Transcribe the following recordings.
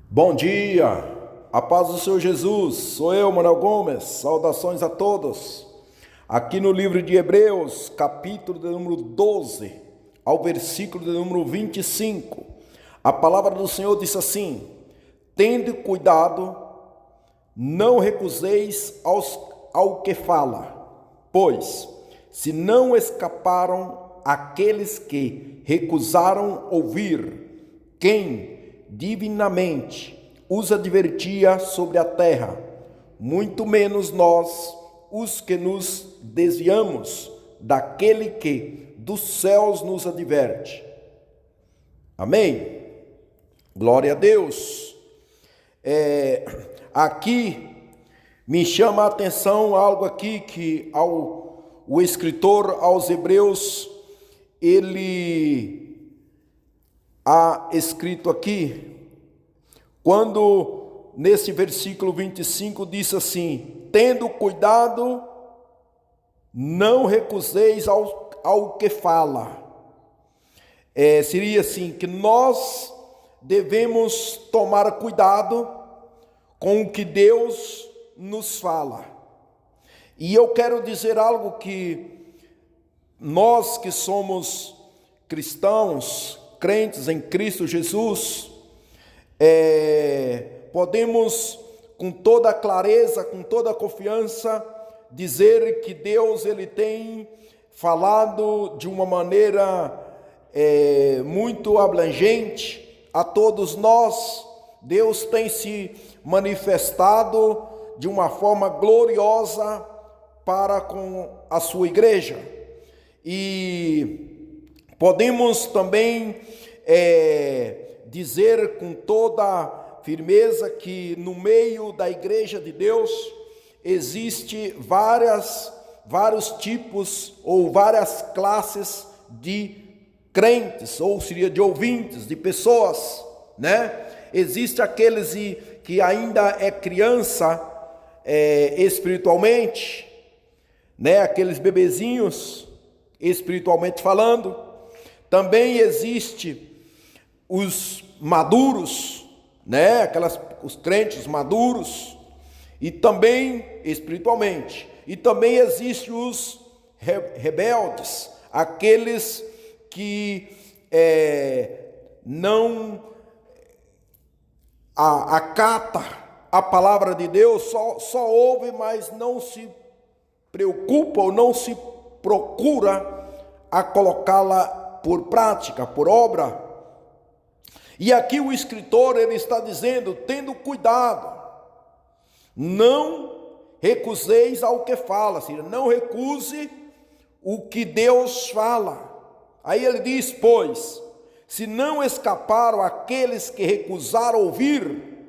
Bom dia, a paz do Senhor Jesus, sou eu, Manuel Gomes, saudações a todos. Aqui no livro de Hebreus, capítulo de número 12, ao versículo de número 25, a palavra do Senhor diz assim: tende cuidado, não recuseis ao que fala, pois se não escaparam aqueles que recusaram ouvir, quem divinamente os advertia sobre a terra, muito menos nós, os que nos desviamos daquele que dos céus nos adverte. Amém? Glória a Deus. Aqui me chama a atenção algo aqui que o escritor aos Hebreus, ele há escrito aqui, quando nesse versículo 25 diz assim: tendo cuidado, não recuseis ao que fala. Seria assim, que nós devemos tomar cuidado com o que Deus nos fala. E eu quero dizer algo que nós que somos cristãos, crentes em Cristo Jesus, podemos com toda clareza, com toda confiança, dizer que Deus ele tem falado de uma maneira muito abrangente a todos nós. Deus tem se manifestado de uma forma gloriosa para com a sua igreja. E podemos também dizer com toda firmeza que no meio da igreja de Deus existe vários tipos ou várias classes de crentes, ou seria de ouvintes, de pessoas, né? Existe aqueles que ainda é criança espiritualmente, né? Aqueles bebezinhos espiritualmente falando. Também existe os maduros, né? Os crentes maduros, e também espiritualmente. E também existe os rebeldes, aqueles que não acata a palavra de Deus, só ouve, mas não se preocupa ou não se procura a colocá-la por prática, por obra. E aqui o escritor ele está dizendo: tendo cuidado, não recuseis ao que fala, seja, não recuse o que Deus fala. Aí ele diz: pois se não escaparam aqueles que recusaram ouvir,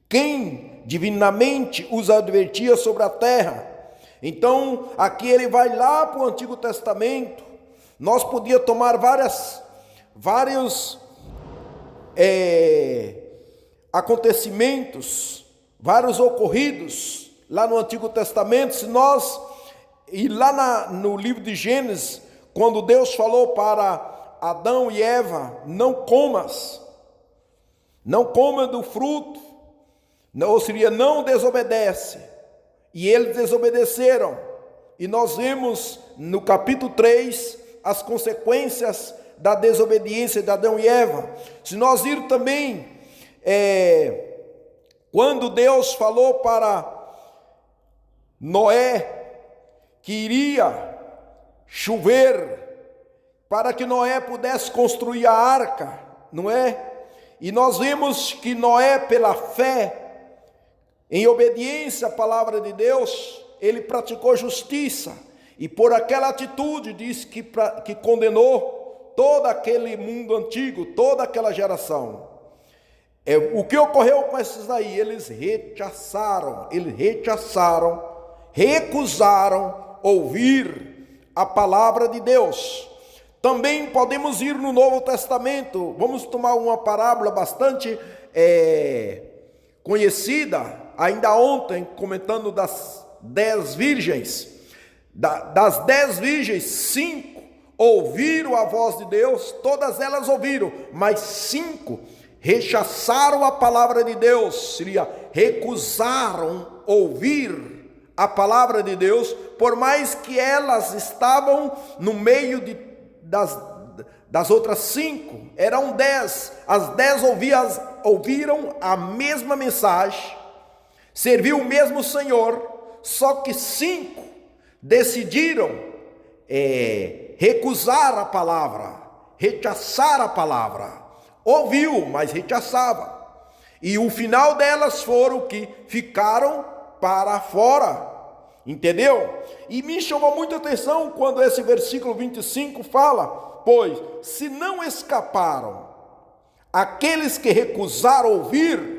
quem divinamente os advertia sobre a terra. Então aqui ele vai lá para o Antigo Testamento. Nós podíamos tomar vários acontecimentos, vários ocorridos lá no Antigo Testamento. Se nós ir lá no livro de Gênesis, quando Deus falou para Adão e Eva: não coma do fruto, ou seria, não desobedece, e eles desobedeceram. E nós vemos no capítulo 3 as consequências da desobediência de Adão e Eva. Se nós ir também, quando Deus falou para Noé que iria chover para que Noé pudesse construir a arca, não é? E nós vemos que Noé, pela fé, em obediência à palavra de Deus, ele praticou justiça, e por aquela atitude diz que condenou todo aquele mundo antigo, toda aquela geração. O que ocorreu com esses aí? Eles recusaram ouvir a palavra de Deus. Também podemos ir no Novo Testamento. Vamos tomar uma parábola bastante conhecida, ainda ontem, comentando das 10 virgens. Das 10 virgens, 5 ouviram a voz de Deus, todas elas ouviram, mas 5 rechaçaram a palavra de Deus, seria recusaram ouvir a palavra de Deus, por mais que elas estavam no meio das outras 5, eram 10, as 10 ouviram a mesma mensagem, serviu o mesmo Senhor, só que 5 decidiram recusar a palavra, rechaçar a palavra. Ouviu, mas rechaçava. E o final delas foram que ficaram para fora. Entendeu? E me chamou muita atenção quando esse versículo 25 fala: pois se não escaparam aqueles que recusaram ouvir,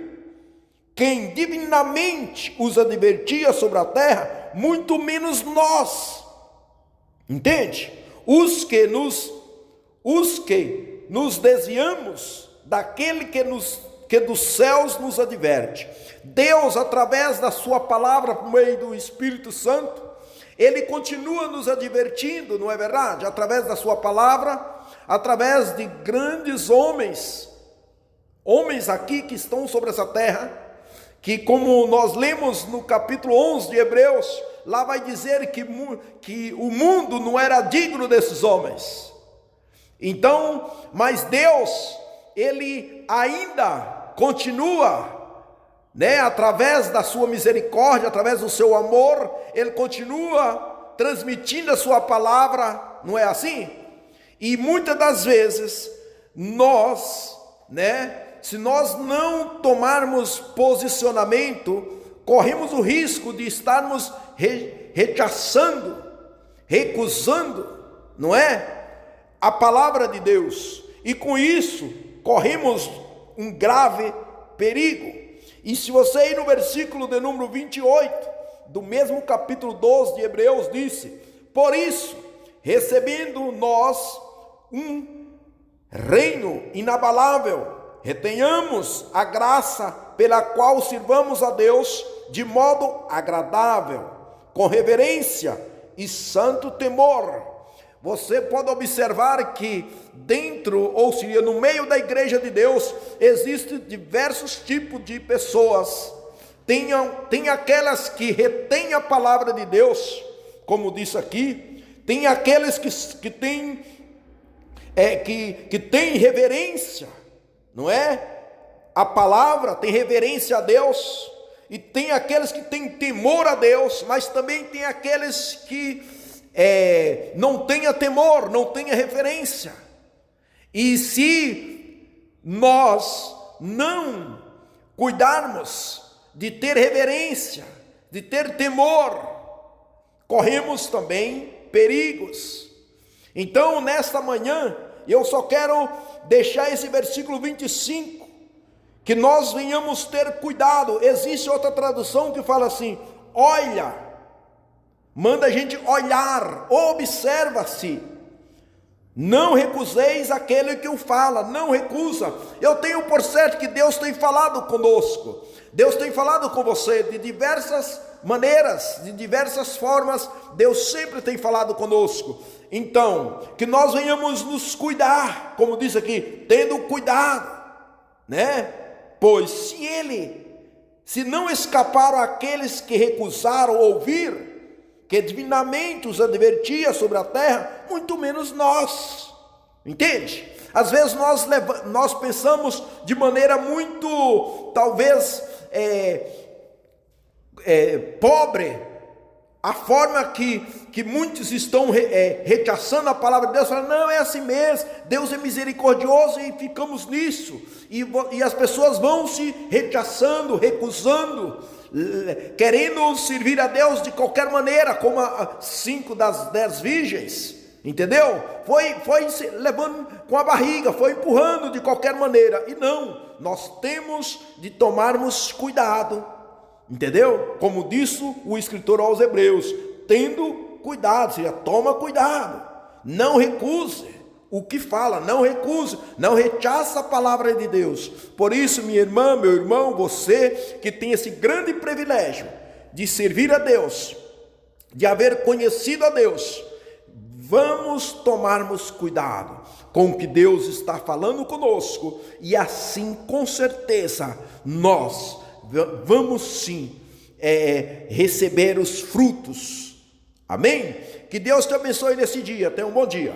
quem divinamente os advertia sobre a terra, muito menos nós. Entende? Os que nos desviamos daquele que dos céus nos adverte. Deus, através da sua palavra, por meio do Espírito Santo, Ele continua nos advertindo, não é verdade? Através da sua palavra, através de grandes homens aqui que estão sobre essa terra, que, como nós lemos no capítulo 11 de Hebreus, lá vai dizer que o mundo não era digno desses homens. Então, mas Deus, Ele ainda continua, através da sua misericórdia, através do seu amor, Ele continua transmitindo a sua palavra, não é assim? E muitas das vezes, nós, se nós não tomarmos posicionamento, corremos o risco de estarmos rechaçando, recusando, não é? A palavra de Deus, e com isso corremos um grave perigo. E se você ir no versículo de número 28 do mesmo capítulo 12 de Hebreus, disse: por isso, recebendo nós um reino inabalável, retenhamos a graça pela qual sirvamos a Deus de modo agradável, com reverência e santo temor. Você pode observar que dentro, ou seja, no meio da igreja de Deus, existem diversos tipos de pessoas. Tem aquelas que retêm a palavra de Deus, como disse aqui. Tem aqueles que têm reverência, não é? A palavra tem reverência a Deus. E tem aqueles que têm temor a Deus, mas também tem aqueles que não tenha temor, não tenha referência. E se nós não cuidarmos de ter reverência, de ter temor, corremos também perigos. Então, nesta manhã, eu só quero deixar esse versículo 25, que nós venhamos ter cuidado. Existe outra tradução que fala assim: olha, manda a gente olhar, observa-se, não recuseis aquele que o fala, não recusa. Eu tenho por certo que Deus tem falado conosco, Deus tem falado com você de diversas maneiras, de diversas formas. Deus sempre tem falado conosco. Então, que nós venhamos nos cuidar, como diz aqui, tendo cuidado, pois se não escaparam aqueles que recusaram ouvir, que divinamente os advertia sobre a terra, muito menos nós. Entende? Às vezes nós pensamos de maneira muito, talvez, pobre, a forma que muitos estão rechaçando a palavra de Deus, falando: não, é assim mesmo, Deus é misericordioso, e ficamos nisso, e as pessoas vão se rechaçando, recusando, querendo servir a Deus de qualquer maneira, como 5 das 10 virgens, entendeu? Foi se levando com a barriga, foi empurrando de qualquer maneira. E não, nós temos de tomarmos cuidado, entendeu? Como disse o escritor aos Hebreus, tendo cuidado, ou seja, toma cuidado, não recuse o que fala, não recuse, não rechaça a palavra de Deus. Por isso, minha irmã, meu irmão, você que tem esse grande privilégio de servir a Deus, de haver conhecido a Deus, vamos tomarmos cuidado com o que Deus está falando conosco, e assim com certeza nós vamos sim receber os frutos. Amém? Que Deus te abençoe nesse dia. Tenha um bom dia.